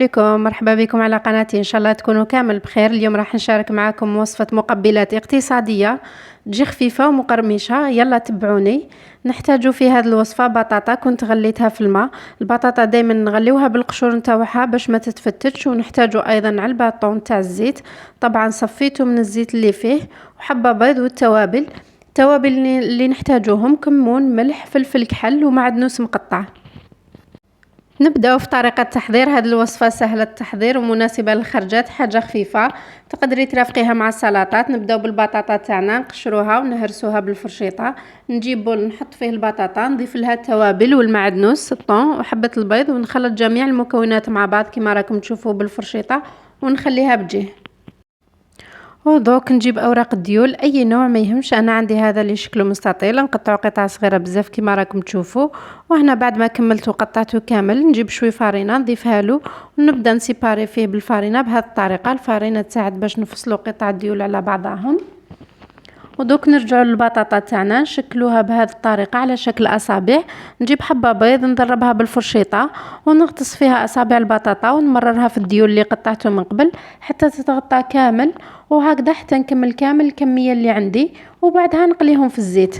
بكم مرحبا بكم على قناتي. ان شاء الله تكونوا كامل بخير. اليوم راح نشارك معكم وصفة مقبلات اقتصادية تجي خفيفة ومقرمشة. يلا تبعوني. نحتاجو في هذه الوصفة بطاطا كنت غليتها في الماء. البطاطا دايما نغليوها بالقشور نتاعها باش ما تتفتتش، ونحتاجو ايضا علبة طون تاع الزيت، طبعا صفيته من الزيت اللي فيه، وحبة بيض والتوابل. التوابل اللي نحتاجوهم كمون، ملح، فلفل كحل ومعدنوس مقطع. نبداو في طريقة التحضير. هذه الوصفة سهلة التحضير ومناسبة للخرجات، حاجة خفيفة تقدري ترافقيها مع السلطات. نبداو بالبطاطا تاعنا، نقشروها ونهرسوها بالفرشيطة. نجيب بول نحط فيه البطاطا، نضيف لها التوابل والمعدنوس الطون وحبة البيض، ونخلط جميع المكونات مع بعض كما راكم تشوفوا بالفرشيطة، ونخليها بجيه. ودوك نجيب اوراق الديول اي نوع ما يهمش، انا عندي هذا اللي شكله مستطيل، نقطعه قطع صغيره بزاف كما راكم تشوفوا. وهنا بعد ما كملت وقطعته كامل نجيب شوي فارينه نضيفها له، ونبدا نسيباري فيه بالفارينه بهذه الطريقه. الفارينه تساعد باش نفصلوا قطع الديول على بعضهم. ودوك نرجعوا للبطاطا تاعنا نشكلوها بهذه الطريقه على شكل اصابع. نجيب حبه بيض نضربها بالفرشيطه ونغطس فيها اصابع البطاطا، ونمررها في الديول اللي قطعته من قبل حتى تتغطى كامل، وهكذا حتى نكمل كامل الكميه اللي عندي، وبعدها نقليهم في الزيت.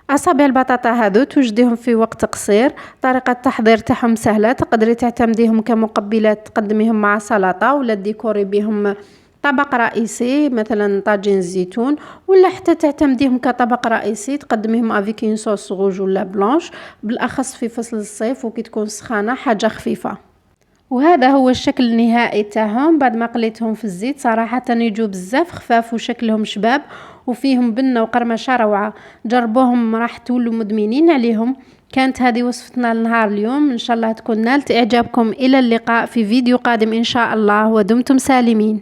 اصابع البطاطا هذو توجديهم في وقت قصير. طريقه التحضير تاعهم سهله، تقدري تعتمديهم كمقبلات تقدميهم مع سلطه، ولا ديكوري بهم طبق رئيسي مثلا طاجين الزيتون، ولا حتى تعتمديهم كطبق رئيسي تقدميهم افيك اون صوص روج ولا بلانش، بالاخص في فصل الصيف وكي تكون سخانه، حاجه خفيفه. وهذا هو الشكل النهائي تاعهم بعد ما قليتهم في الزيت. صراحه يجوا بزاف خفاف وشكلهم شباب وفيهم بنه وقرمشه روعه. جربوهم راح تولوا مدمنين عليهم. كانت هذه وصفتنا لنهار اليوم، ان شاء الله تكون نالت اعجابكم. الى اللقاء في فيديو قادم ان شاء الله، ودمتم سالمين.